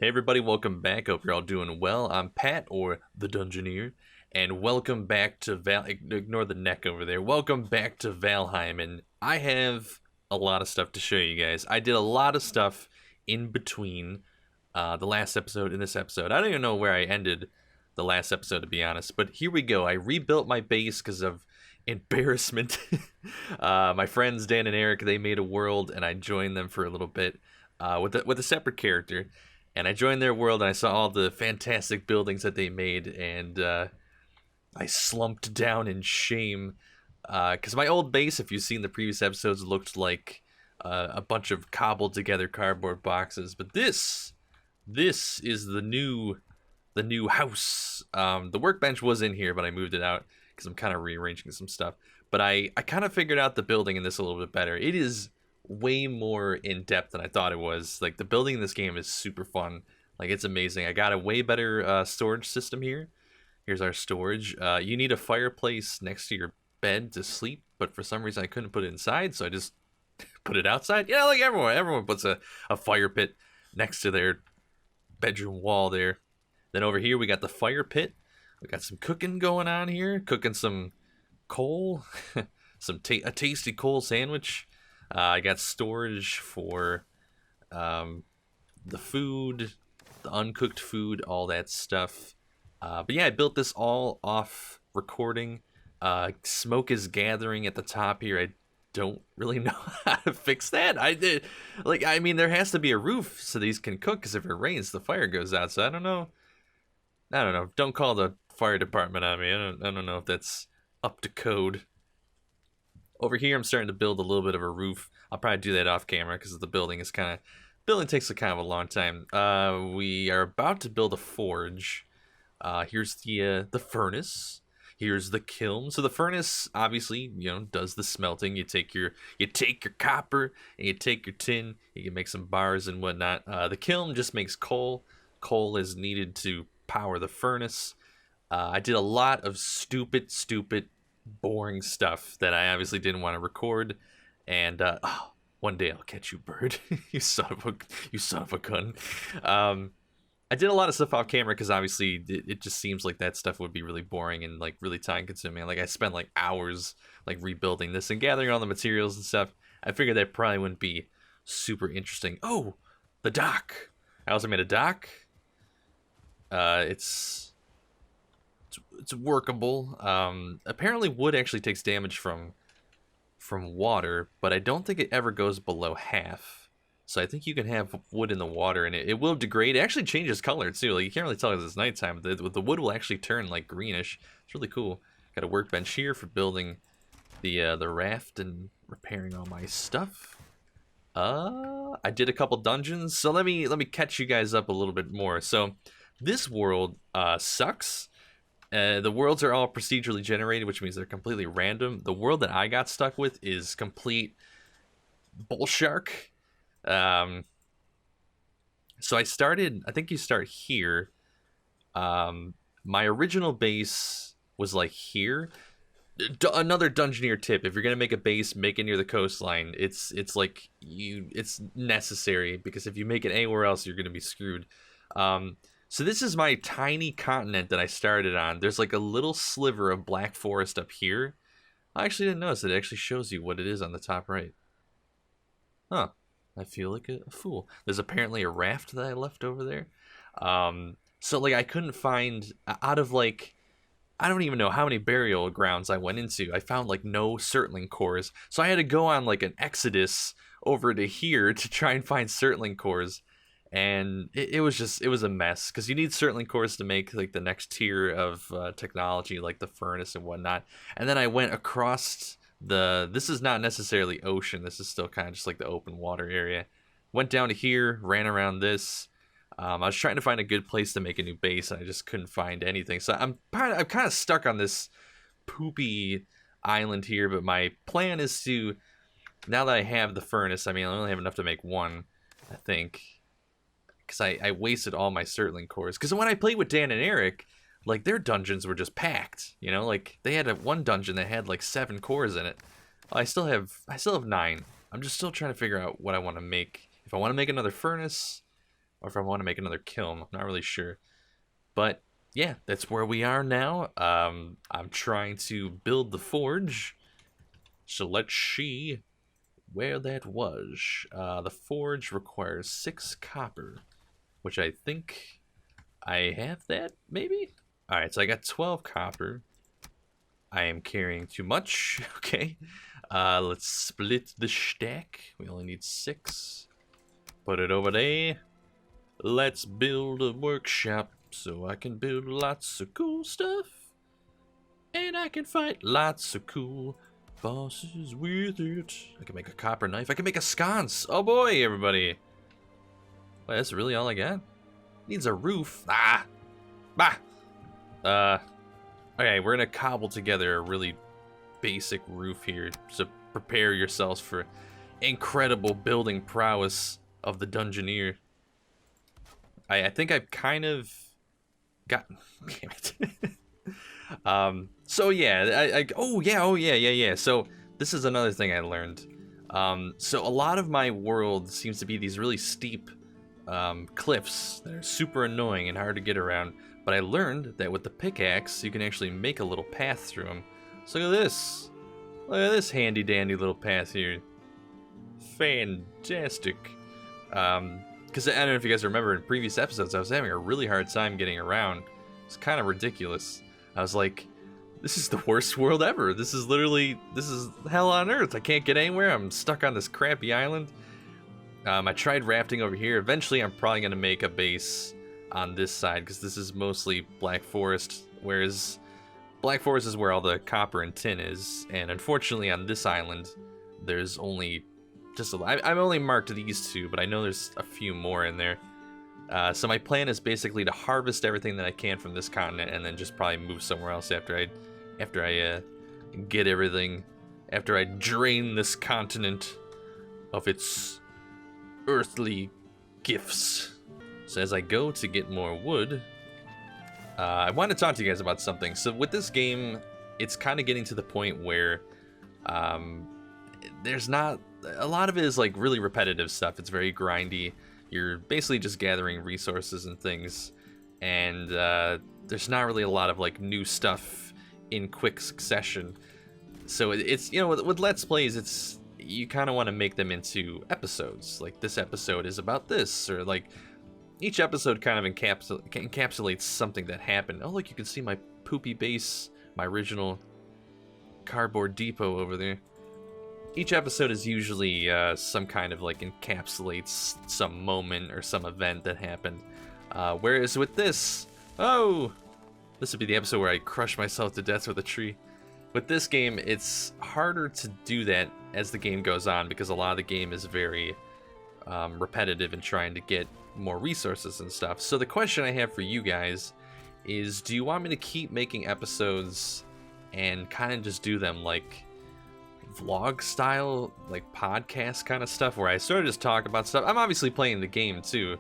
Hey everybody, welcome back. Hope you're all doing well. I'm Pat, or the Dungeoneer, and welcome back to Ignore the neck over there. Welcome back to Valheim, and I have a lot of stuff to show you guys. I did a lot of stuff in between the last episode and this episode. I don't even know where I ended the last episode, to be honest, but here we go. I rebuilt my base because of embarrassment. My friends Dan and Eric, they made a world, and I joined them for a little bit with a separate character. And I joined their world and I saw all the fantastic buildings that they made, and I slumped down in shame. Because my old base, if you've seen the previous episodes, looked like a bunch of cobbled together cardboard boxes. But this is the new house. The workbench was in here, but I moved it out because I'm kind of rearranging some stuff. But I kind of figured out the building in this a little bit better. It is way more in depth than I thought it was. Like, the building in this game is super fun. Like, it's amazing. I got a way better storage system here. Here's our storage. You need a fireplace next to your bed to sleep, but for some reason I couldn't put it inside, so I just put it outside. Yeah, like everyone puts a fire pit next to their bedroom wall there. Then over here we got the fire pit. We got some cooking going on here. Cooking some coal. A tasty coal sandwich. I got storage for the food, the uncooked food, all that stuff. But yeah, I built this all off recording. Smoke is gathering at the top here. I don't really know how to fix that. I mean, there has to be a roof so these can cook, because if it rains, the fire goes out. So I don't know. Don't call the fire department on me. I don't know if that's up to code. Over here, I'm starting to build a little bit of a roof. I'll probably do that off camera because the building takes a kind of a long time. We are about to build a forge. Here's the furnace. Here's the kiln. So the furnace, obviously, does the smelting. You take your copper and you take your tin. You can make some bars and whatnot. The kiln just makes coal. Coal is needed to power the furnace. I did a lot of stupid, boring stuff that I obviously didn't want to record, and one day I'll catch you, bird. you son of a gun. I did a lot of stuff off camera because obviously it just seems like that stuff would be really boring and like really time consuming. Like, I spent like hours like rebuilding this and gathering all the materials and stuff. I figured that probably wouldn't be super interesting. Oh, the dock. I also made a dock. It's workable. Apparently wood actually takes damage from water, but I don't think it ever goes below half. So I think you can have wood in the water and it will degrade. It actually changes color too. Like, you can't really tell because it's nighttime. The wood will actually turn like greenish. It's really cool. Got a workbench here for building the raft and repairing all my stuff. I did a couple dungeons, so let me catch you guys up a little bit more. So this world sucks. The worlds are all procedurally generated, which means they're completely random. The world that I got stuck with is complete bullshark. So I think you start here. My original base was like here. Another Dungeoneer tip: if you're gonna make a base, make it near the coastline. It's necessary, because if you make it anywhere else, you're gonna be screwed. So this is my tiny continent that I started on. There's like a little sliver of black forest up here. I actually didn't notice it. It actually shows you what it is on the top right. Huh. I feel like a fool. There's apparently a raft that I left over there. So like, I couldn't find, out of like, I don't even know how many burial grounds I went into, I found like no Surtling cores. So I had to go on like an exodus over to here to try and find Surtling cores. And it was a mess, because you need Surtling cores to make like the next tier of technology, like the furnace and whatnot. And then I went across this is not necessarily ocean, this is still kind of just like the open water area. Went down to here, ran around this. I was trying to find a good place to make a new base, and I just couldn't find anything. So I'm kind of stuck on this poopy island here. But my plan is to, now that I have the furnace, I mean, I only have enough to make one, I think, because I wasted all my Surtling cores. Because when I played with Dan and Eric, like, their dungeons were just packed, like they had one dungeon that had like 7 cores in it. I still have 9. I'm just still trying to figure out what I want to make. If I want to make another furnace, or if I want to make another kiln. I'm not really sure. But yeah, that's where we are now. I'm trying to build the forge. So let's see where that was. The forge requires 6 copper, which I think I have that, maybe? Alright, so I got 12 copper. I am carrying too much. Okay. Let's split the stack. We only need 6. Put it over there. Let's build a workshop so I can build lots of cool stuff. And I can fight lots of cool bosses with it. I can make a copper knife. I can make a sconce. Oh boy, everybody. Wait, that's really all I got? Needs a roof. Ah! Bah! Okay, we're gonna cobble together a really basic roof here. So prepare yourselves for incredible building prowess of the Dungeoneer. I think I've kind of got... Damn it. So yeah, oh yeah. So this is another thing I learned. So a lot of my world seems to be these really steep cliffs that are super annoying and hard to get around. But I learned that with the pickaxe, you can actually make a little path through them. So look at this. Look at this handy dandy little path here. Fantastic. Because I don't know if you guys remember in previous episodes, I was having a really hard time getting around. It's kind of ridiculous. I was like, this is the worst world ever. This is hell on earth. I can't get anywhere. I'm stuck on this crappy island. I tried rafting over here. Eventually, I'm probably going to make a base on this side because this is mostly Black Forest, whereas Black Forest is where all the copper and tin is. And unfortunately, on this island, there's only just I've only marked these 2, but I know there's a few more in there. So my plan is basically to harvest everything that I can from this continent and then just probably move somewhere else after I get everything, after I drain this continent of its earthly gifts. So as I go to get more wood, I want to talk to you guys about something. So with this game, it's kind of getting to the point where there's not... A lot of it is like really repetitive stuff. It's very grindy. You're basically just gathering resources and things. And there's not really a lot of like new stuff in quick succession. So it's, you know, with Let's Plays, it's... You kind of want to make them into episodes. Like this episode is about this, or like... Each episode kind of encapsulates something that happened. Oh, look, you can see my poopy base, my original cardboard depot over there. Each episode is usually some kind of like encapsulates some moment or some event that happened. Whereas with this, oh, this would be the episode where I crush myself to death with a tree. With this game, it's harder to do that as the game goes on because a lot of the game is very repetitive in trying to get more resources and stuff. So the question I have for you guys is, do you want me to keep making episodes and kind of just do them like vlog style, like podcast kind of stuff, where I sort of just talk about stuff? I'm obviously playing the game too,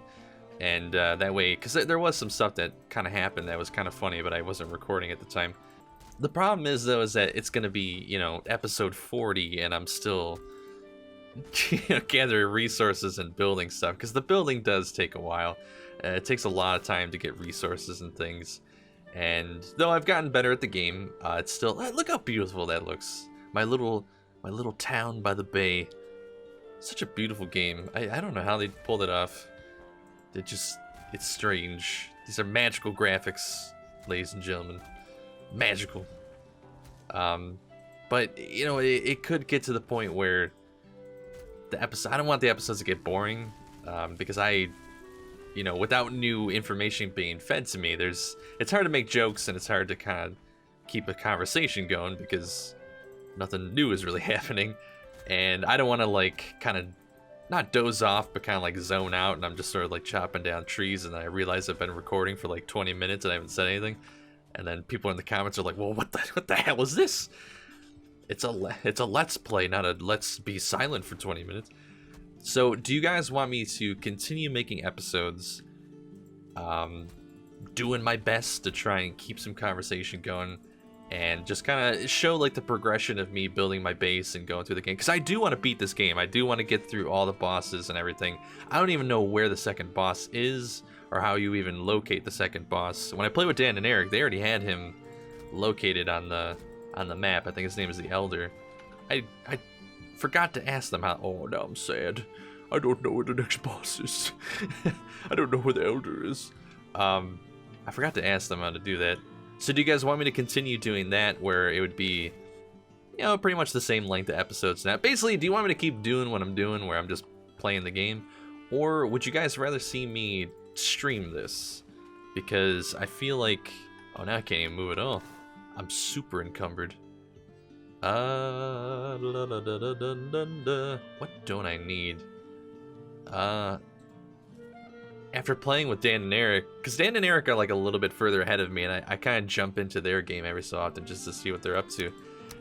and that way, because there was some stuff that kind of happened that was kind of funny, but I wasn't recording at the time. The problem is though, is that it's gonna be, you know, episode 40 and I'm still gathering resources and building stuff, because the building does take a while. It takes a lot of time to get resources and things, and though I've gotten better at the game, it's still... Look how beautiful that looks. My little town by the bay. Such a beautiful game. I don't know how they pulled it off. It's strange. These are magical graphics, ladies and gentlemen. Magical. But you know, it could get to the point where the episode... I don't want the episodes to get boring, because you know, without new information being fed to me, it's hard to make jokes and it's hard to kind of keep a conversation going because nothing new is really happening. And I don't want to like kind of not doze off, but kind of like zone out, and I'm just sort of like chopping down trees, and then I realize I've been recording for like 20 minutes and I haven't said anything. And then people in the comments are like, well, what the hell is this? It's a let's play, not a let's be silent for 20 minutes. So do you guys want me to continue making episodes, doing my best to try and keep some conversation going, and just kind of show like the progression of me building my base and going through the game, because I do want to beat this game. I do want to get through all the bosses and everything. I don't even know where the second boss is or how you even locate the second boss. When I played with Dan and Eric, they already had him located on the map. I think his name is the Elder. I forgot to ask them how. Oh, now I'm sad. I don't know where the next boss is. I don't know where the Elder is. I forgot to ask them how to do that. So do you guys want me to continue doing that, where it would be, you know, pretty much the same length of episodes now? Basically, do you want me to keep doing what I'm doing, where I'm just playing the game? Or would you guys rather see me stream this? Because I feel like... Oh, now I can't even move at all. I'm super encumbered. What don't I need? After playing with Dan and Eric, because Dan and Eric are like a little bit further ahead of me, and I kind of jump into their game every so often just to see what they're up to.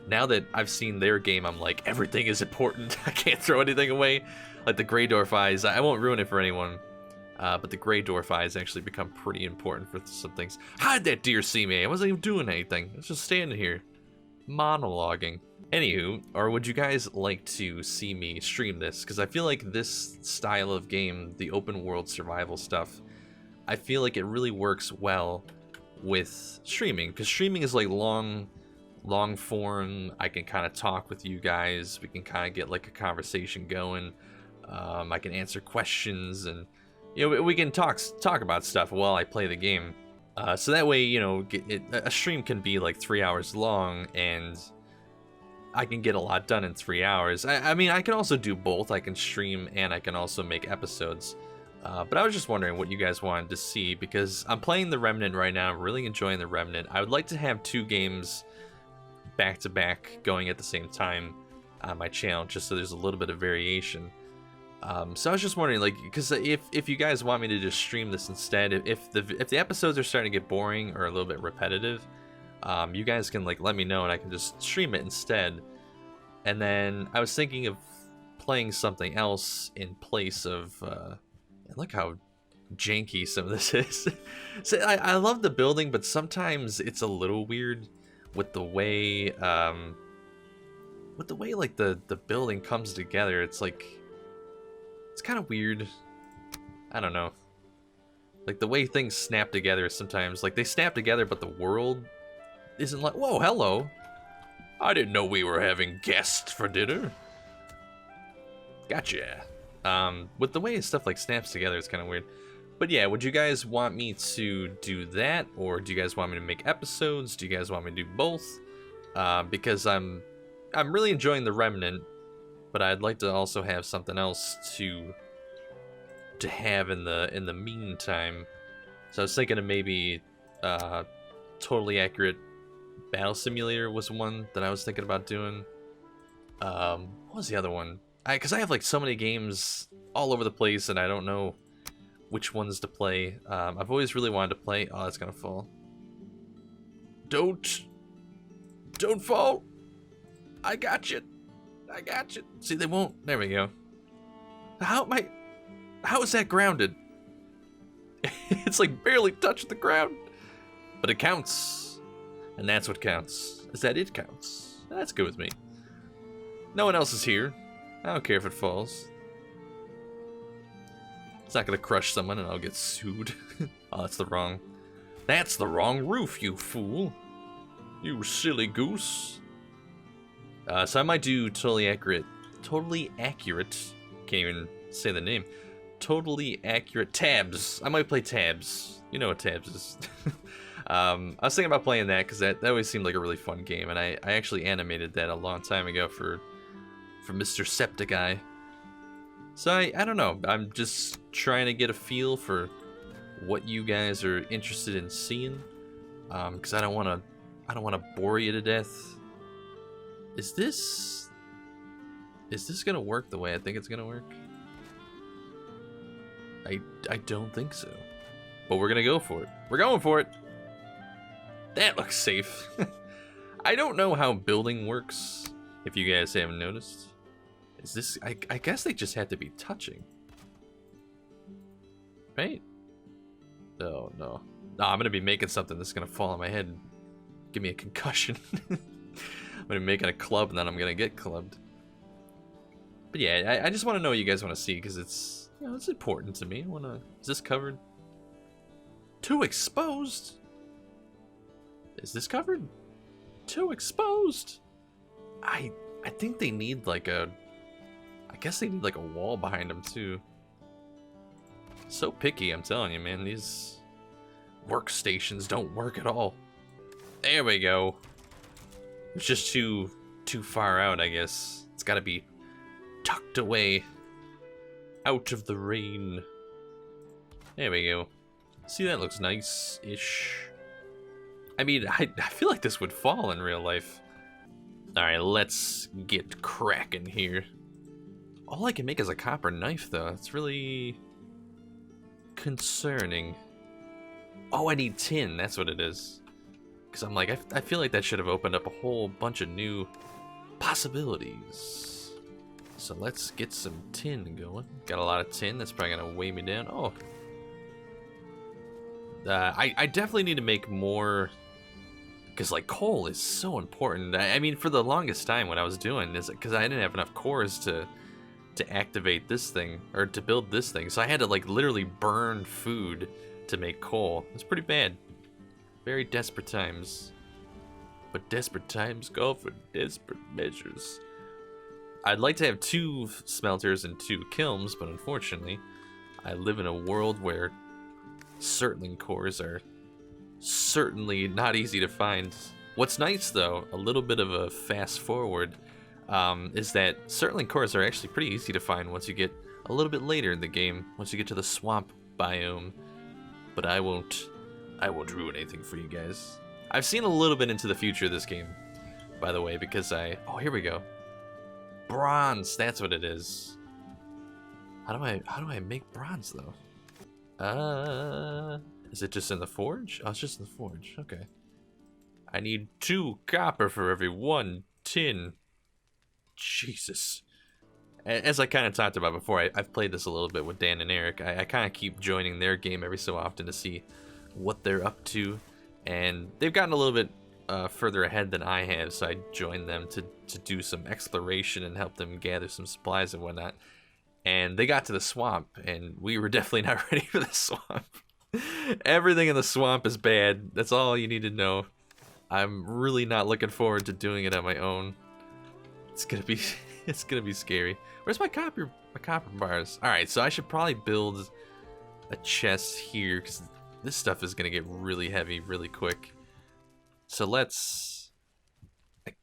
Now that I've seen their game, I'm like, everything is important. I can't throw anything away. Like the Grey Dwarf eyes, I won't ruin it for anyone, but the Grey Dwarf eyes actually become pretty important for some things. How'd that deer see me? I wasn't even doing anything. I was just standing here, monologuing. Anywho, or would you guys like to see me stream this? Because I feel like this style of game, the open world survival stuff, I feel like it really works well with streaming. Because streaming is like long form. I can kind of talk with you guys. We can kind of get like a conversation going. I can answer questions, and you know, we can talk about stuff while I play the game. So that way, you know, a stream can be like 3 hours long, and I can get a lot done in 3 hours. I mean, I can also do both. I can stream and I can also make episodes. But I was just wondering what you guys wanted to see, because I'm playing the Remnant right now. I'm really enjoying the Remnant. I would like to have 2 games back to back going at the same time on my channel, just so there's a little bit of variation. So I was just wondering, like, because if you guys want me to just stream this instead, if the episodes are starting to get boring or a little bit repetitive, you guys can like let me know and I can just stream it instead. And then I was thinking of playing something else in place of look how janky some of this is. So I love the building, but sometimes it's a little weird with the way like the building comes together. It's like, it's kind of weird. I don't know, like the way things snap together sometimes, like they snap together but the world isn't like, whoa, hello. I didn't know we were having guests for dinner. Gotcha. With the way stuff like snaps together, it's kind of weird. But yeah, would you guys want me to do that, or do you guys want me to make episodes? Do you guys want me to do both? Because I'm really enjoying the Remnant, but I'd like to also have something else to have in the meantime. So I was thinking of maybe Totally Accurate Battle Simulator was one that I was thinking about doing. What was the other one? Because I have like so many games all over the place and I don't know which ones to play. I've always really wanted to play. Oh, that's gonna fall. Don't fall. I got you. I got you. See, they won't. There we go. How is that grounded? It's like barely touched the ground, but it counts, and that's what counts. Is that it counts? That's good with me. No one else is here. I don't care if it falls. It's not gonna crush someone and I'll get sued. Oh, that's the wrong roof, you fool. You silly goose. So I might do Totally Accurate, can't even say the name. Totally Accurate Tabs. I might play Tabs. You know what Tabs is. I was thinking about playing that because that always seemed like a really fun game, and I actually animated that a long time ago for Mr. Septiceye. So I don't know. I'm just trying to get a feel for what you guys are interested in seeing, because I don't want to bore you to death. Is this gonna work the way I think it's gonna work? I don't think so, but we're gonna go for it. We're going for it. That looks safe. I don't know how building works, if you guys haven't noticed. Is this... I guess they just have to be touching. Right? Oh, no. No, I'm gonna be making something that's gonna fall on my head. give me a concussion. I'm gonna make it a club and then I'm gonna get clubbed. But yeah, I just want to know what you guys want to see because it's, you know, it's important to me. Is this covered? Too exposed? Is this covered? Too exposed? I think they need like a, I guess they need like a wall behind them too. So picky, I'm telling you, man. These workstations don't work at all. There we go. It's just too far out, I guess. It's got to be tucked away, out of the rain. There we go. See, that looks nice-ish. I mean, I feel like this would fall in real life. Alright, let's get cracking here. All I can make is a copper knife, though. It's really concerning. Oh, I need tin. That's what it is. Because I'm like, I feel like that should have opened up a whole bunch of new possibilities. So let's get some tin going. Got a lot of tin. That's probably going to weigh me down. Oh. I definitely need to make more, because like coal is so important. I mean, for the longest time what I was doing is because I didn't have enough cores to activate this thing, or to build this thing, so I had to like literally burn food to make coal. It's pretty bad. Very desperate times. But desperate times call for desperate measures. I'd like to have 2 smelters and 2 kilns, but unfortunately I live in a world where certain cores are certainly not easy to find. What's nice though, a little bit of a fast forward, is that certain cores are actually pretty easy to find once you get a little bit later in the game, once you get to the swamp biome. But I won't ruin anything for you guys. I've seen a little bit into the future of this game, by the way, because oh, here we go. Bronze, that's what it is. How do I make bronze though? Is it just in the forge? Oh, it's just in the forge. Okay. I need 2 copper for every 1 tin. Jesus. As I kind of talked about before, I've played this a little bit with Dan and Eric. I kind of keep joining their game every so often to see what they're up to. And they've gotten a little bit further ahead than I have, so I joined them to do some exploration and help them gather some supplies and whatnot. And they got to the swamp, and we were definitely not ready for the swamp. Everything in the swamp is bad. That's all you need to know. I'm really not looking forward to doing it on my own. It's gonna be scary. Where's my copper bars? All right, so I should probably build a chest here because this stuff is gonna get really heavy really quick. So I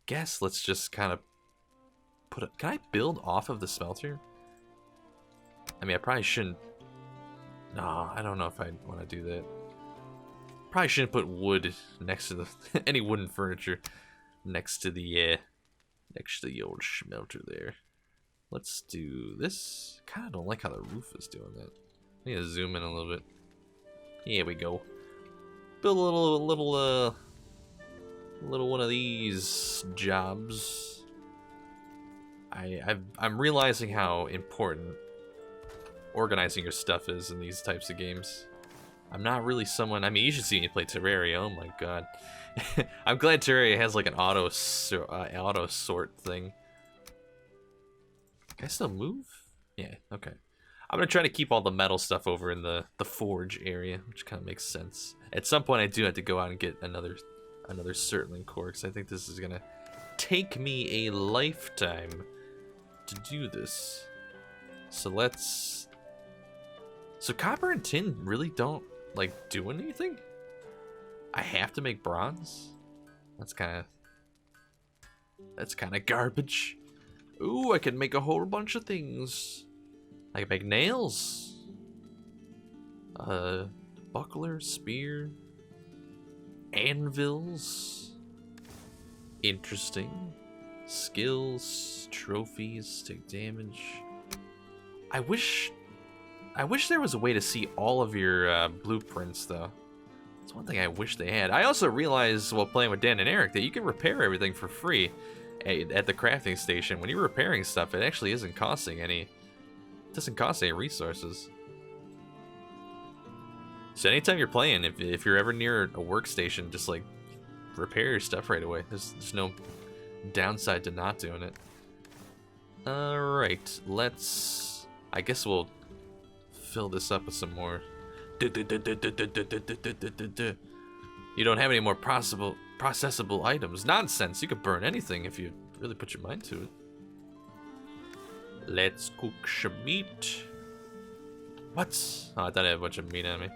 guess let's just kind of can I build off of the smelter? I mean, I probably shouldn't. No, I don't know if I want to do that. Probably shouldn't put wood next to any wooden furniture next to the old smelter there. Let's do this. Kind of don't like how the roof is doing that. I need to zoom in a little bit. Here we go. Build a little one of these jobs. I'm realizing how important organizing your stuff is in these types of games. I'm not really someone. I mean, you should see me play Terraria. Oh my god. I'm glad Terraria has like an auto sort thing. Can I still move? Yeah. Okay. I'm gonna try to keep all the metal stuff over in the forge area, which kind of makes sense. At some point, I do have to go out and get another Surtling core, because I think this is gonna take me a lifetime to do this. So So copper and tin really don't like do anything? I have to make bronze? That's kind of garbage. Ooh, I can make a whole bunch of things. I can make nails. Buckler, spear, anvils. Interesting. Skills, trophies, take damage. I wish there was a way to see all of your blueprints, though. It's one thing I wish they had. I also realized while playing with Dan and Eric that you can repair everything for free at the crafting station. When you're repairing stuff, it actually isn't costing any. It doesn't cost any resources. So anytime you're playing, if you're ever near a workstation, just like repair your stuff right away. There's no downside to not doing it. Alright, let's... I guess we'll fill this up with some more... You don't have any more processable items. Nonsense, you could burn anything if you really put your mind to it. Let's cook some meat. What? Oh, I thought I had a bunch of meat on me.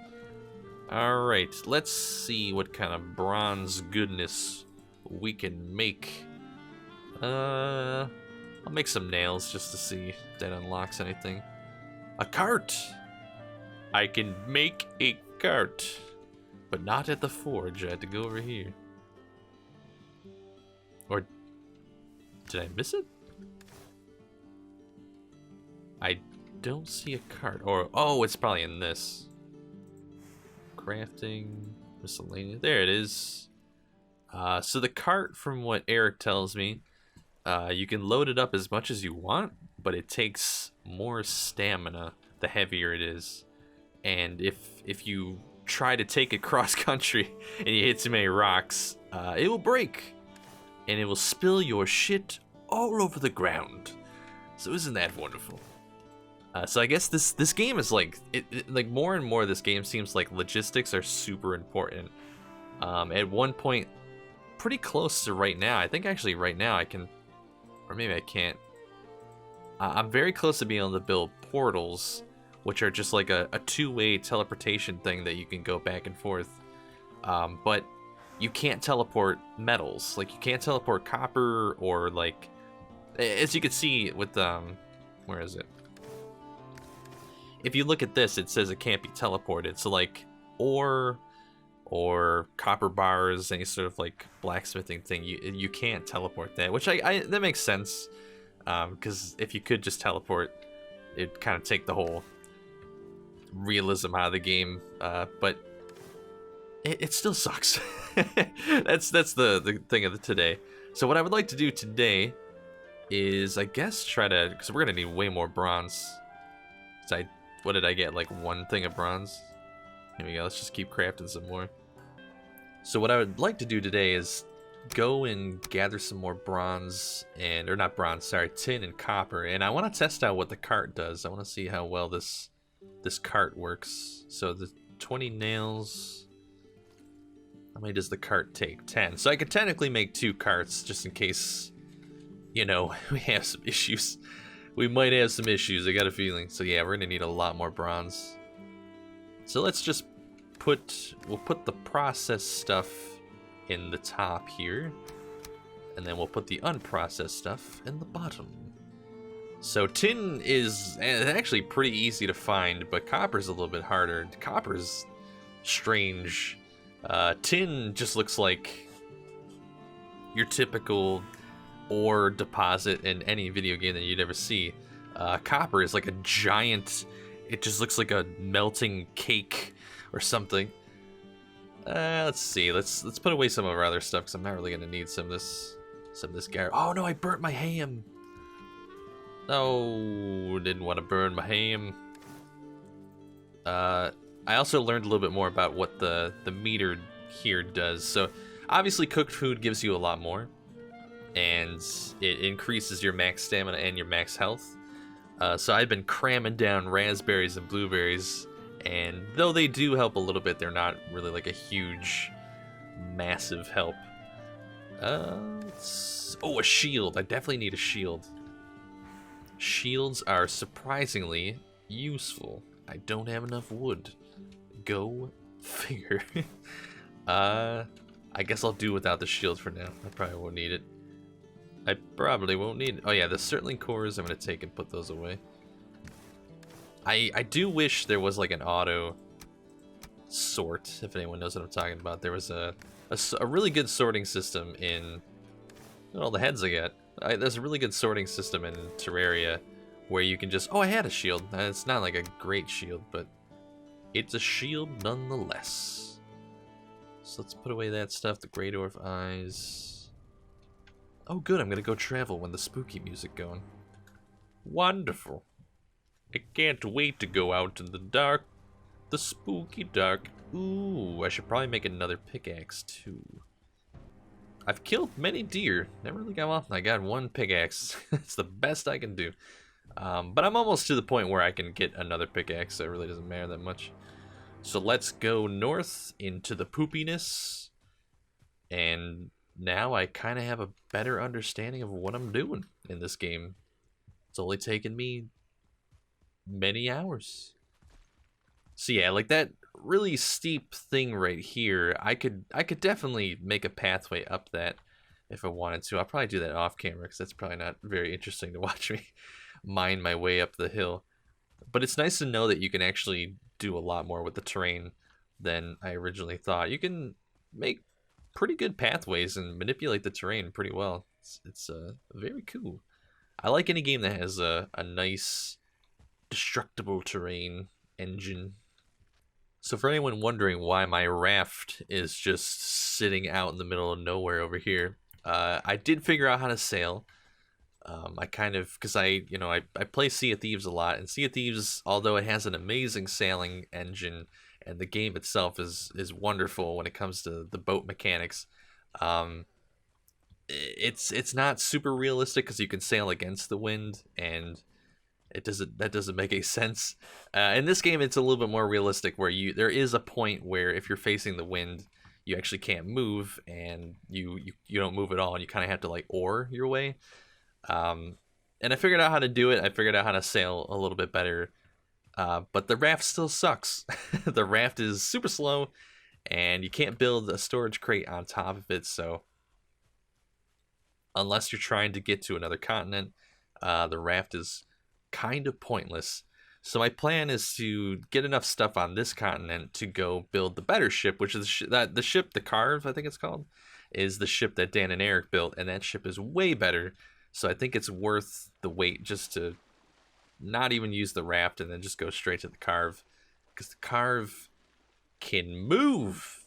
Alright, let's see what kind of bronze goodness we can make. I'll make some nails just to see if that unlocks anything. A cart! I can make a cart. But not at the forge, I had to go over here. Or did I miss it? I don't see a cart. Or, oh, it's probably in this. Crafting, miscellaneous. There it is. So the cart, from what Eric tells me, you can load it up as much as you want, but it takes more stamina the heavier it is. And if you try to take it cross country and you hit too many rocks, it will break. And it will spill your shit all over the ground. So isn't that wonderful? So I guess this game is like, like more and more this game seems like logistics are super important. At one point, pretty close to right now, I think actually right now I can, or maybe I can't. I'm very close to being able to build portals, which are just like a two-way teleportation thing that you can go back and forth. But you can't teleport metals. Like you can't teleport copper or like, as you can see with, where is it? If you look at this, it says it can't be teleported. So like ore or copper bars, any sort of like blacksmithing thing, you can't teleport that, which that makes sense. Because if you could just teleport, it'd kind of take the whole realism out of the game. But it still sucks. that's the thing of today. So what I would like to do today is, I guess, try to, because we're gonna need way more bronze. So what did I get? Like one thing of bronze? Here we go. Let's just keep crafting some more. So what I would like to do today is go and gather some more bronze or not bronze, sorry, tin and copper. And I want to test out what the cart does. I want to see how well this cart works. So the 20 nails. How many does the cart take? 10. So I could technically make 2 carts just in case, you know, we have some issues. We might have some issues, I got a feeling. So yeah, we're gonna need a lot more bronze. So let's just we'll put the processed stuff in the top here. And then we'll put the unprocessed stuff in the bottom. So tin is actually pretty easy to find, but copper's a little bit harder. Copper's strange. Tin just looks like your typical ore deposit in any video game that you'd ever see. Copper is like a giant, it just looks like a melting cake or something. Let's see, let's put away some of our other stuff because I'm not really gonna need some of this guy. Oh no, I burnt my ham. No, didn't want to burn my ham. I also learned a little bit more about what the meter here does. So obviously cooked food gives you a lot more, and it increases your max stamina and your max health. So I've been cramming down raspberries and blueberries, and though they do help a little bit, they're not really like a huge, massive help. Oh, a shield. I definitely need a shield. Shields are surprisingly useful. I don't have enough wood. Go figure. I guess I'll do without the shield for now. I probably won't need it. I probably won't need it. Oh yeah, the Certling cores I'm gonna take and put those away. I do wish there was like an auto sort, if anyone knows what I'm talking about. There was a really good sorting system in... all the heads I got. There's a really good sorting system in Terraria where you can just... oh, I had a shield. It's not like a great shield, but it's a shield nonetheless. So let's put away that stuff. The Great Orb Eyes. Oh good, I'm gonna go travel when the spooky music going. Wonderful. I can't wait to go out in the dark. The spooky dark. Ooh, I should probably make another pickaxe too. I've killed many deer. Never really got off. I got one pickaxe. It's the best I can do. But I'm almost to the point where I can get another pickaxe, so it really doesn't matter that much. So let's go north into the poopiness. And now I kind of have a better understanding of what I'm doing in this game. It's only taken me many hours. So yeah, like that really steep thing right here, I could definitely make a pathway up that if I wanted to. I'll probably do that off camera because that's probably not very interesting to watch me mine my way up the hill. But it's nice to know that you can actually do a lot more with the terrain than I originally thought. You can make pretty good pathways and manipulate the terrain pretty well. It's very cool. I like any game that has a nice destructible terrain engine. So for anyone wondering why my raft is just sitting out in the middle of nowhere over here, I did figure out how to sail. I kind of, because I play Sea of Thieves a lot, and Sea of Thieves, although it has an amazing sailing engine, and the game itself is wonderful when it comes to the boat mechanics, it's not super realistic because you can sail against the wind, and that doesn't make any sense. In this game, it's a little bit more realistic, where there is a point where if you're facing the wind, you actually can't move, and you don't move at all, and you kind of have to like oar your way. And I figured out how to do it. I figured out how to sail a little bit better. But the raft still sucks. The raft is super slow, and you can't build a storage crate on top of it. So unless you're trying to get to another continent, the raft is kind of pointless. So my plan is to get enough stuff on this continent to go build the better ship, which is the ship, the Carve, I think it's called, is the ship that Dan and Eric built, and that ship is way better. So I think it's worth the wait just to not even use the raft and then just go straight to the Carve, because the Carve can move.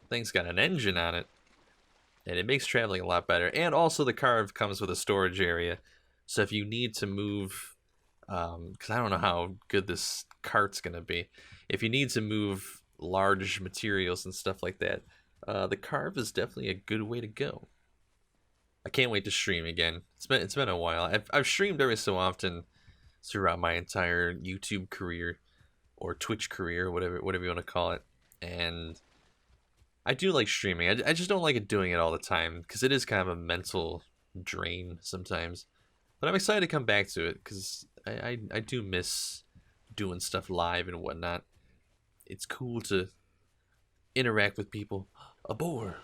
The thing's got an engine on it, and it makes traveling a lot better. And also the Carve comes with a storage area, so if you need to move, because I don't know how good this cart's gonna be, if you need to move large materials and stuff like that, the Carve is definitely a good way to go. I can't wait to stream again. It's been a while. I've streamed every so often throughout my entire YouTube career or Twitch career, whatever you want to call it, and I do like streaming. I just don't like doing it all the time because it is kind of a mental drain sometimes. But I'm excited to come back to it because I do miss doing stuff live and whatnot. It's cool to interact with people. A boar.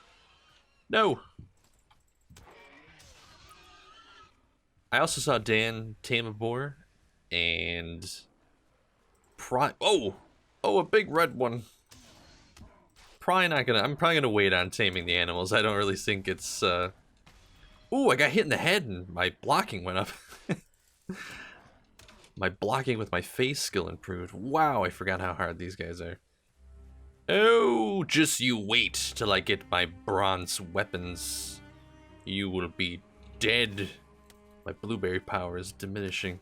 No. I also saw Dan tame a boar, and a big red one. I'm probably gonna wait on taming the animals. I don't really think it's Ooh, I got hit in the head and my blocking went up. My blocking with my face skill improved. Wow, I forgot how hard these guys are. Oh, just you wait till I get my bronze weapons. You will be dead. My blueberry power is diminishing.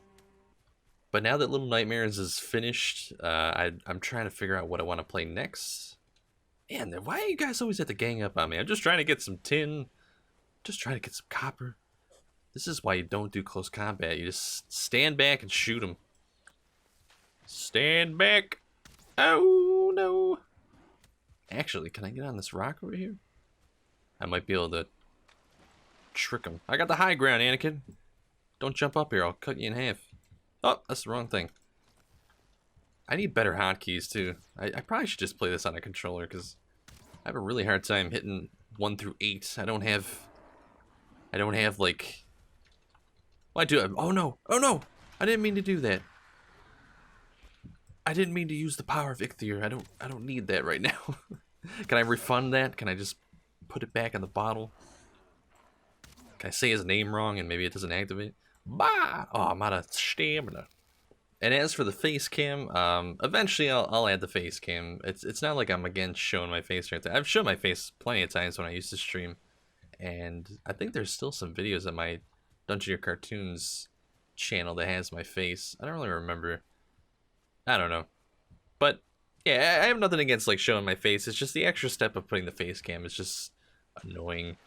But now that Little Nightmares is finished, I'm trying to figure out what I want to play next. Man, why are you guys always have to gang up on me? I'm just trying to get some tin. Just trying to get some copper. This is why you don't do close combat. You just stand back and shoot them. Stand back. Oh, no. Actually, can I get on this rock over here? I might be able to trick him. I got the high ground, Anakin. Don't jump up here. I'll cut you in half. Oh, that's the wrong thing. I need better hotkeys, too. I probably should just play this on a controller, because I have a really hard time hitting 1 through 8. I don't have, like... Well, I do. Oh, no. Oh, no. I didn't mean to do that. I didn't mean to use the power of Ichthyr. I don't need that right now. Can I refund that? Can I just put it back in the bottle? Can I say his name wrong and maybe it doesn't activate? Bah! Oh, I'm out of stamina. And as for the face cam, eventually I'll add the face cam. It's not like I'm against showing my face right there. I've shown my face plenty of times when I used to stream. And I think there's still some videos on my Dungeoneer Cartoons channel that has my face. I don't really remember. I don't know. But yeah, I have nothing against like showing my face. It's just the extra step of putting the face cam is just annoying.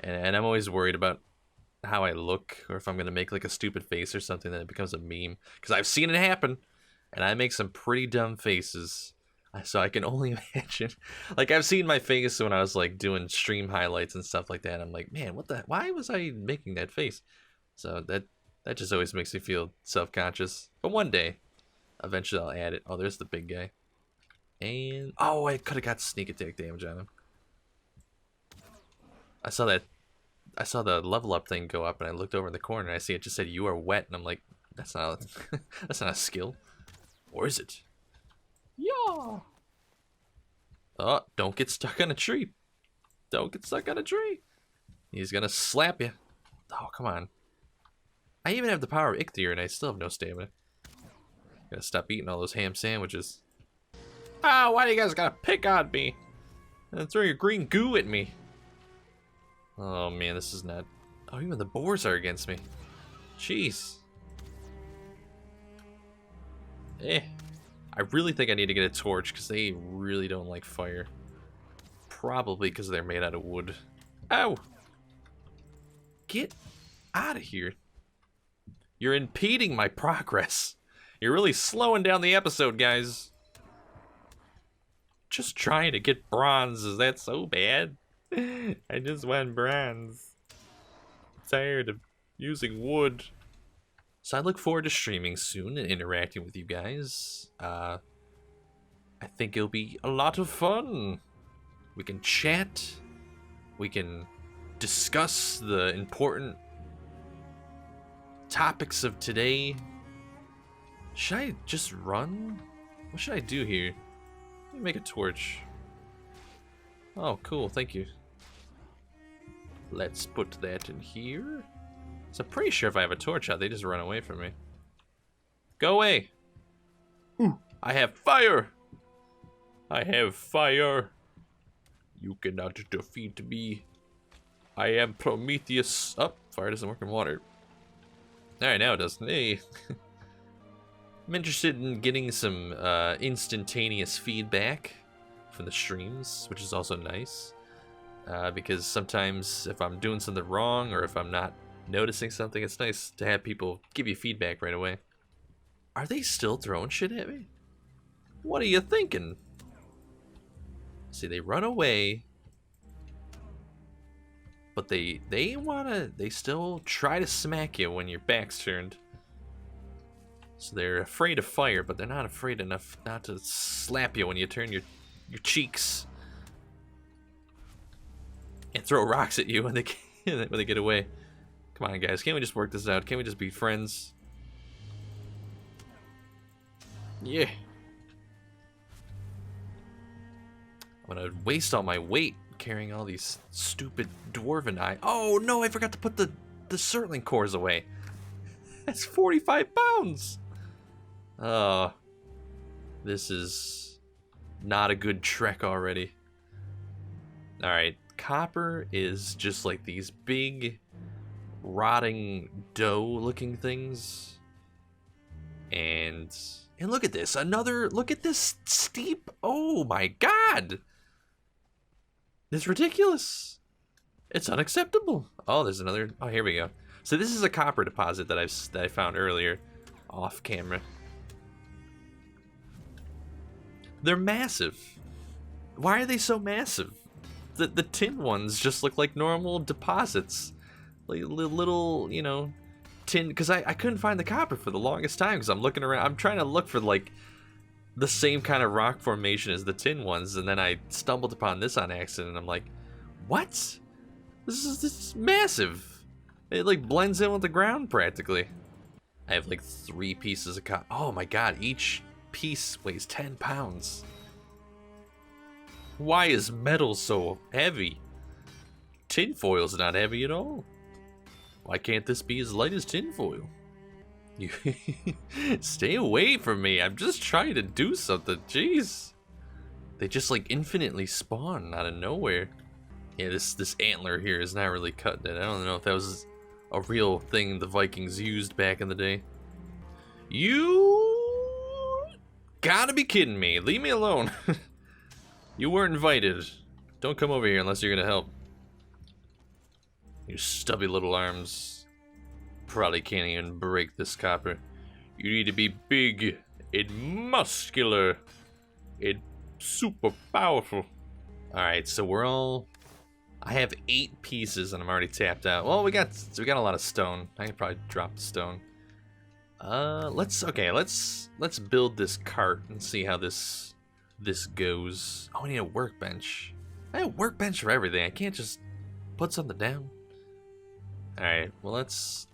And I'm always worried about how I look, or if I'm gonna make like a stupid face or something, that it becomes a meme. Because I've seen it happen, and I make some pretty dumb faces. So I can only imagine. Like, I've seen my face when I was like doing stream highlights and stuff like that. I'm like, man, what the? Why was I making that face? So that just always makes me feel self-conscious. But one day, eventually I'll add it. Oh, there's the big guy. And oh, I could have got sneak attack damage on him. I saw the level up thing go up, and I looked over in the corner, and I see it just said "You are wet," and I'm like, that's not that's not a skill, or is it? Yeah. Oh, don't get stuck on a tree. Don't get stuck on a tree. He's gonna slap you. Oh, come on. I even have the power of Ichthyr, and I still have no stamina. Gotta stop eating all those ham sandwiches. Ah, why do you guys gotta pick on me? And throw your green goo at me. Oh man, this is not... Oh, even the boars are against me. Jeez. I really think I need to get a torch, because they really don't like fire. Probably because they're made out of wood. Ow! Get out of here. You're impeding my progress. You're really slowing down the episode, guys. Just trying to get bronze. Is that so bad? I just want bronze. Tired of using wood. So I look forward to streaming soon and interacting with you guys. I think it'll be a lot of fun. We can chat. We can discuss the important topics of today. Should I just run? What should I do here? Let me make a torch. Oh, cool. Thank you. Let's put that in here. So I'm pretty sure if I have a torch out, they just run away from me. Go away. Ooh, I have fire. I have fire. You cannot defeat me. I am Prometheus. Oh, fire doesn't work in water. Alright, now it doesn't. Hey. I'm interested in getting some instantaneous feedback from the streams, which is also nice. Because sometimes if I'm doing something wrong or if I'm not noticing something, it's nice to have people give you feedback right away. Are they still throwing shit at me? What are you thinking? See, they run away, but they still try to smack you when your back's turned. So they're afraid of fire, but they're not afraid enough not to slap you when you turn your cheeks and throw rocks at you when they get away. Come on, guys, can't we just work this out? Can't we just be friends? Yeah. I'm gonna waste all my weight carrying all these stupid dwarven eye. Oh no, I forgot to put the Surtling cores away. That's 45 pounds. Oh, this is not a good trek already. All right, copper is just like these big rotting dough-looking things, and look at this, look at this steep. Oh my god. It's ridiculous. It's unacceptable. Oh, there's another. Oh, here we go. So this is a copper deposit that I found earlier, off camera. They're massive. Why are they so massive? The tin ones just look like normal deposits, like little, you know, tin. Because I couldn't find the copper for the longest time because I'm looking around. I'm trying to look for like the same kind of rock formation as the tin ones, and then I stumbled upon this on accident, and I'm like, what? This is massive. It like blends in with the ground practically. I have like 3 pieces of copper. Oh my god, each piece weighs 10 pounds. Why is metal so heavy? Tinfoil's not heavy at all. Why can't this be as light as tinfoil? You stay away from me. I'm just trying to do something. Jeez. They just like infinitely spawn out of nowhere. Yeah, this antler here is not really cutting it. I don't know if that was a real thing the Vikings used back in the day. You gotta be kidding me. Leave me alone. You weren't invited. Don't come over here unless you're gonna help. Your stubby little arms probably can't even break this copper. You need to be big and muscular and super powerful. Alright, so we're all... I have 8 pieces and I'm already tapped out. Well, we got a lot of stone. I could probably drop the stone. Let's build this cart and see how this goes. Oh, I need a workbench. I have a workbench for everything. I can't just put something down. Alright, well let's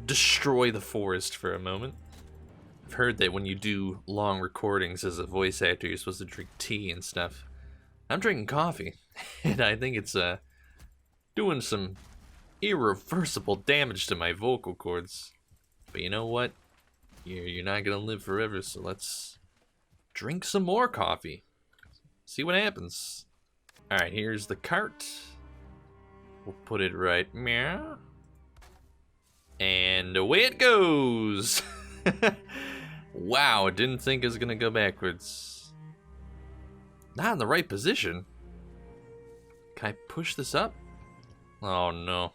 destroy the forest for a moment. I've heard that when you do long recordings as a voice actor, you're supposed to drink tea and stuff. I'm drinking coffee, and I think it's doing some irreversible damage to my vocal cords. But you know what? You're not gonna live forever, so let's drink some more coffee. See what happens. Alright, here's the cart. We'll put it right meow. And away it goes! Wow, didn't think it was gonna go backwards. Not in the right position. Can I push this up? Oh no.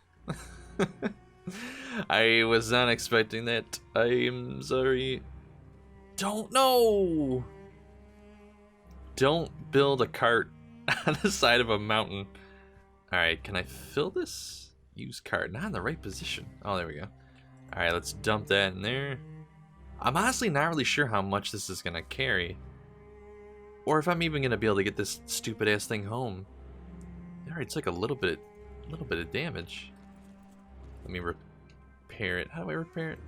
I was not expecting that. I am sorry. Don't know. Don't build a cart on the side of a mountain. Alright, can I fill this? Use cart. Not in the right position. Oh, there we go. Alright, let's dump that in there. I'm honestly not really sure how much this is gonna carry. Or if I'm even gonna be able to get this stupid ass thing home. Alright, it's like a little bit of damage. Let me repair it. How do I repair it?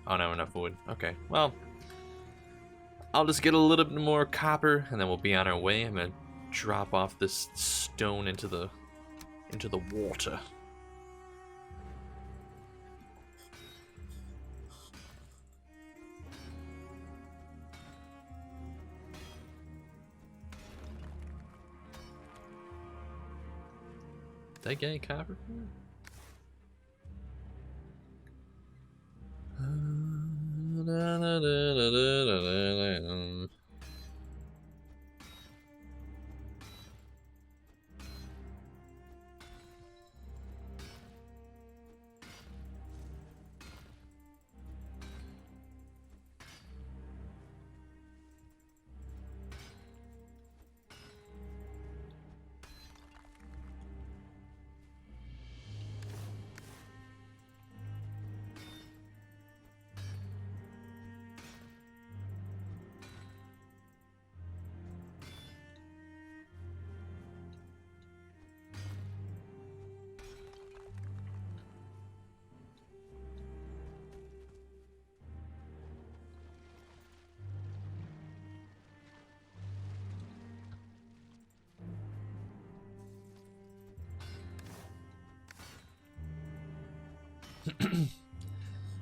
Oh, no, enough wood. Okay, well, I'll just get a little bit more copper and then we'll be on our way. I'm gonna drop off this stone into the water. Did I get any copper?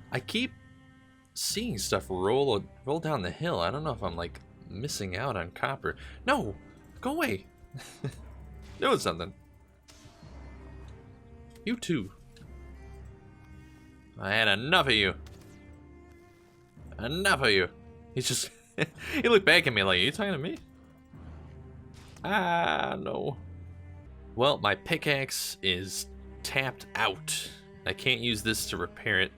I keep seeing stuff roll down the hill. I don't know if I'm like missing out on copper. No, go away. Doing something. You too. I had enough of you. Enough of you. He's just he looked back at me like, are you talking to me? Ah, no. Well, my pickaxe is tapped out. I can't use this to repair it.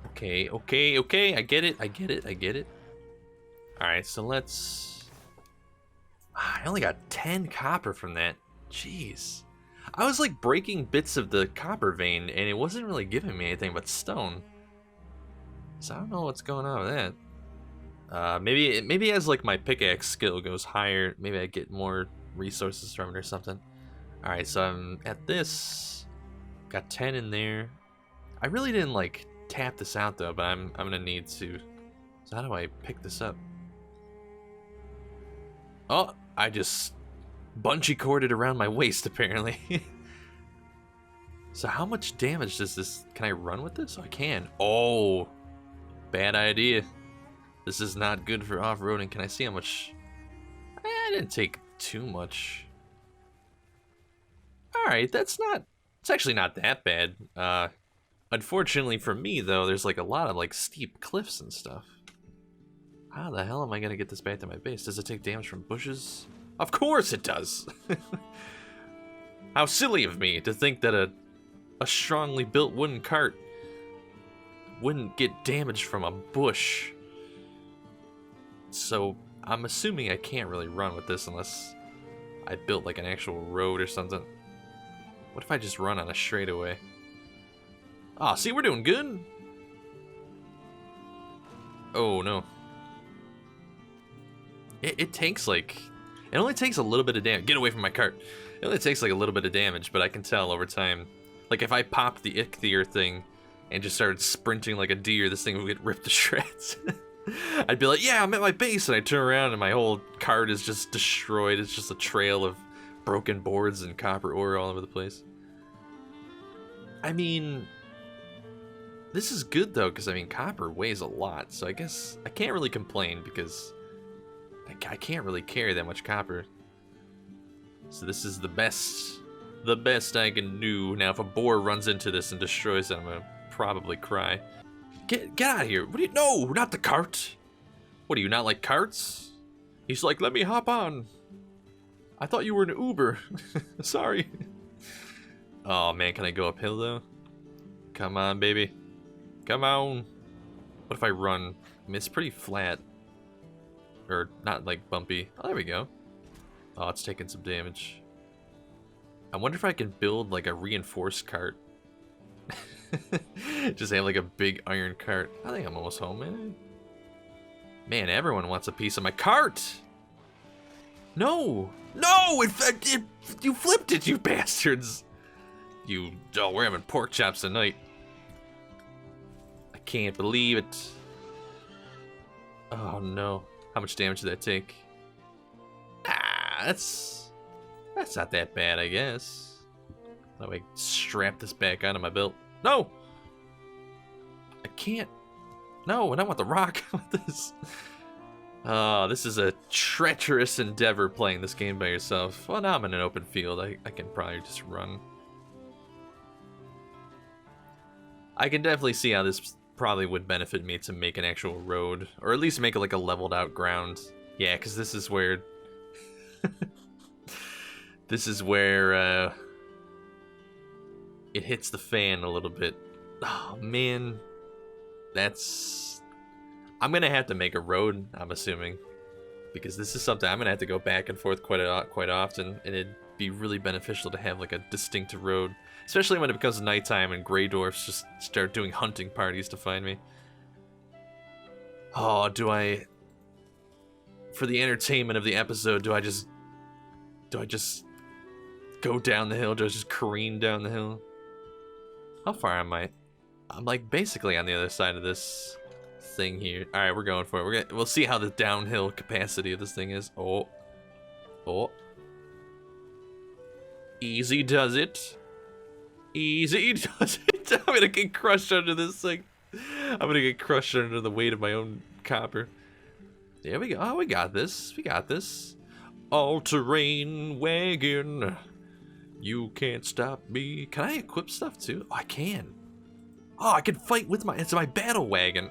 Okay, I get it. Alright, so let's... I only got 10 copper from that. Jeez. I was like breaking bits of the copper vein, and it wasn't really giving me anything but stone. So I don't know what's going on with that. Maybe as like my pickaxe skill goes higher, maybe I get more resources from it or something. Alright, so I'm at this... Got 10 in there. I really didn't like tap this out though, but I'm gonna need to. So how do I pick this up? Oh, I just bungee corded around my waist apparently. So how much damage does this? Can I run with this? Oh, I can. Oh, bad idea. This is not good for off-roading. Can I see how much? I didn't take too much. All right, that's not. It's actually not that bad. Unfortunately for me, though, there's like a lot of like steep cliffs and stuff. How the hell am I gonna get this back to my base? Does it take damage from bushes? Of course it does! How silly of me to think that a strongly built wooden cart wouldn't get damaged from a bush. So I'm assuming I can't really run with this unless I built like an actual road or something. What if I just run on a straightaway? Ah, see, we're doing good. Oh no. It takes like, it only takes a little bit of damage. Get away from my cart. It only takes like a little bit of damage, but I can tell over time. Like if I popped the ichthyer thing and just started sprinting like a deer, this thing would get ripped to shreds. I'd be like, yeah, I'm at my base, and I turn around and my whole cart is just destroyed. It's just a trail of broken boards and copper ore all over the place. I mean, this is good though, because I mean, copper weighs a lot, so I guess I can't really complain because I can't really carry that much copper. So this is the best I can do. Now, if a boar runs into this and destroys it, I'm gonna probably cry. Get out of here! What do you? No, not the cart. What do you not like carts? He's like, let me hop on. I thought you were an Uber. Sorry. Oh man, can I go uphill though? Come on, baby. Come on. What if I run? I mean, it's pretty flat. Or not like bumpy. Oh, there we go. Oh, it's taking some damage. I wonder if I can build like a reinforced cart. Just have like a big iron cart. I think I'm almost home, man. Man, everyone wants a piece of my cart. No! No! You flipped it, you bastards! Oh, we're having pork chops tonight. I can't believe it. Oh no. How much damage did that take? Ah, that's not that bad, I guess. How do I strap this back onto my belt? No! I can't. No, I don't want the rock. I want this. Oh, this is a treacherous endeavor playing this game by yourself. Well, now I'm in an open field. I can probably just run. I can definitely see how this probably would benefit me to make an actual road. Or at least make it like a leveled out ground. Yeah, because this is where... this is where it hits the fan a little bit. Oh, man. That's... I'm going to have to make a road, I'm assuming. Because this is something I'm going to have to go back and forth quite often. And it'd be really beneficial to have like a distinct road. Especially when it becomes nighttime and gray dwarfs just start doing hunting parties to find me. Oh, do I... For the entertainment of the episode, do I just go down the hill? Do I just careen down the hill? How far am I? I'm like basically on the other side of this thing here. All right, we're going for it. We'll see how the downhill capacity of this thing is. Oh. Easy does it. Easy does it. I'm gonna get crushed under this thing. I'm gonna get crushed under the weight of my own copper. There we go. Oh, we got this. We got this. All-terrain wagon. You can't stop me. Can I equip stuff too? Oh, I can. Oh, I can fight with my... It's my battle wagon.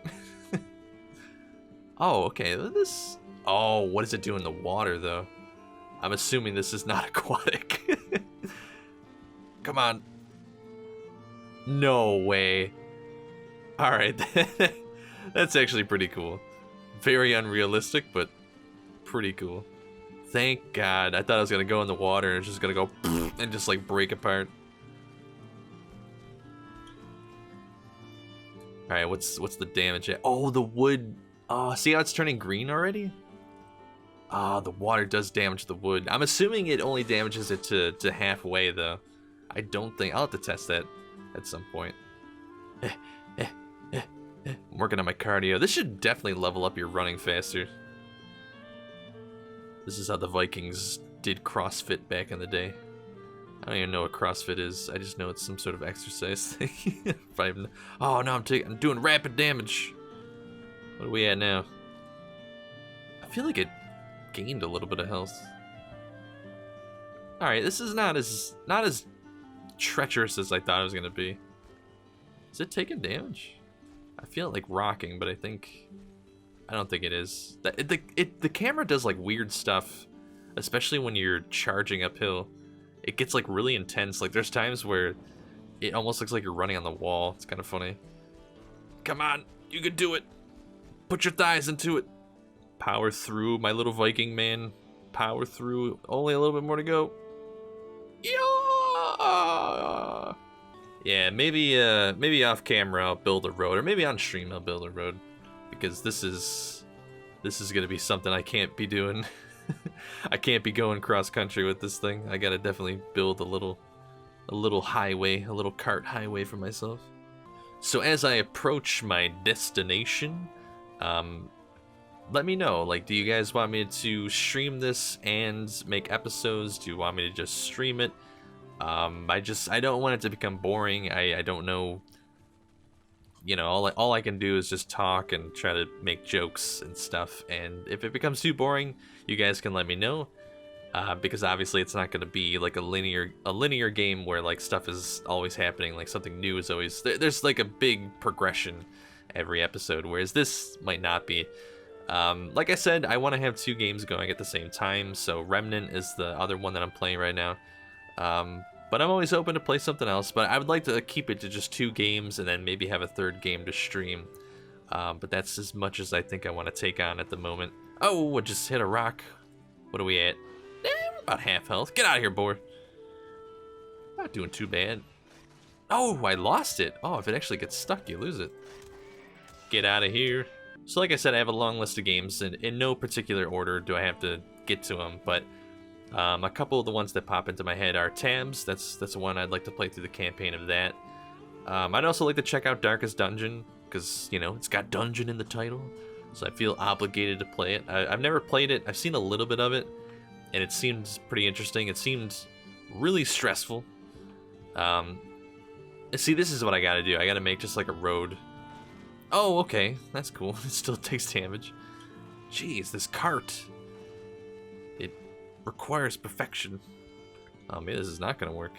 Oh, okay. This... Oh, what does it do in the water, though? I'm assuming this is not aquatic. Come on. No way. Alright. That's actually pretty cool. Very unrealistic, but pretty cool. Thank God. I thought I was going to go in the water and it's just going to go and just like break apart. Alright, what's the damage at? Oh, the wood. Oh, see how it's turning green already? Ah, the water does damage the wood. I'm assuming it only damages it to halfway, though. I don't think... I'll have to test that at some point. I'm working on my cardio. This should definitely level up your running faster. This is how the Vikings did CrossFit back in the day. I don't even know what CrossFit is. I just know it's some sort of exercise thing. Oh no, I'm doing rapid damage. What are we at now? I feel like it gained a little bit of health. All right, this is not as treacherous as I thought it was gonna be. Is it taking damage? I feel it like rocking, but I don't think it is. The camera does like weird stuff, especially when you're charging uphill. it gets like really intense. Like there's times where it almost looks like you're running on the wall. It's kind of funny. Come on, you can do it. Put your thighs into it. Power through, my little Viking man. Power through. Only a little bit more to go. Yeah. Yeah, maybe off camera I'll build a road, or maybe on stream I'll build a road, because this is gonna be something I can't be doing. I can't be going cross country with this thing. I gotta definitely build a little highway, a little cart highway for myself. So as I approach my destination, let me know, like, do you guys want me to stream this and make episodes? Do you want me to just stream it? I don't want it to become boring. I don't know, you know, all I can do is just talk and try to make jokes and stuff, and if it becomes too boring, you guys can let me know, because obviously it's not going to be like a linear game where like stuff is always happening, like something new is always, there's like a big progression every episode, whereas this might not be. Like I said, I want to have 2 games going at the same time, so Remnant is the other one that I'm playing right now. But I'm always open to play something else, but I would like to keep it to just 2 games and then maybe have a 3rd game to stream. But that's as much as I think I want to take on at the moment. Oh, I just hit a rock. What are we at? About half health. Get out of here, boy. Not doing too bad. Oh, I lost it. Oh, if it actually gets stuck, you lose it. Get out of here. So like I said, I have a long list of games, and in no particular order do I have to get to them, but a couple of the ones that pop into my head are Tabs. That's one I'd like to play through the campaign of that. I'd also like to check out Darkest Dungeon, because, you know, it's got dungeon in the title, so I feel obligated to play it. I've never played it. I've seen a little bit of it, and it seems pretty interesting. It seemed really stressful. See, this is what I gotta do. I gotta make just like a road. Oh, okay. That's cool. It still takes damage. Jeez, this cart. It requires perfection. Oh, maybe this is not gonna work.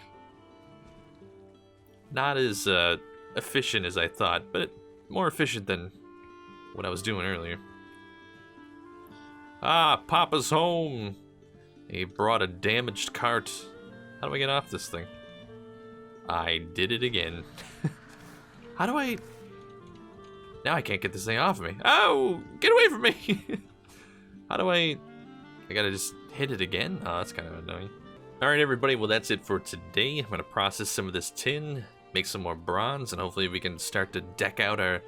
Not as efficient as I thought, but more efficient than what I was doing earlier. Ah, Papa's home. He brought a damaged cart. How do I get off this thing? I did it again. How do I... Now I can't get this thing off of me. Oh, get away from me. How do I gotta just hit it again? Oh, that's kind of annoying. All right, everybody. Well, that's it for today. I'm gonna process some of this tin, make some more bronze, and hopefully we can start to deck out our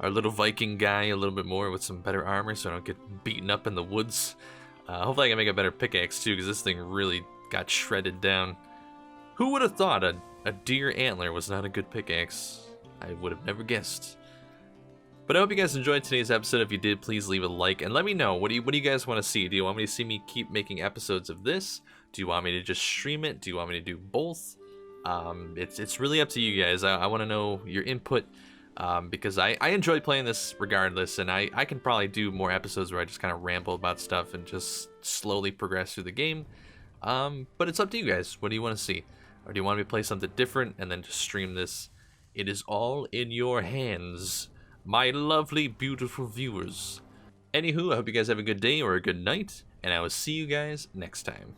little Viking guy a little bit more with some better armor so I don't get beaten up in the woods. Hopefully I can make a better pickaxe too, because this thing really got shredded down. Who would have thought a deer antler was not a good pickaxe? I would have never guessed. But I hope you guys enjoyed today's episode. If you did, please leave a like and let me know. What do you guys want to see? Do you want me to see me keep making episodes of this? Do you want me to just stream it? Do you want me to do both? It's really up to you guys. I want to know your input, because I enjoy playing this regardless, and I can probably do more episodes where I just kind of ramble about stuff and just slowly progress through the game. But it's up to you guys. What do you want to see? Or do you want me to play something different and then just stream this? It is all in your hands, my lovely, beautiful viewers. Anywho, I hope you guys have a good day or a good night, and I will see you guys next time.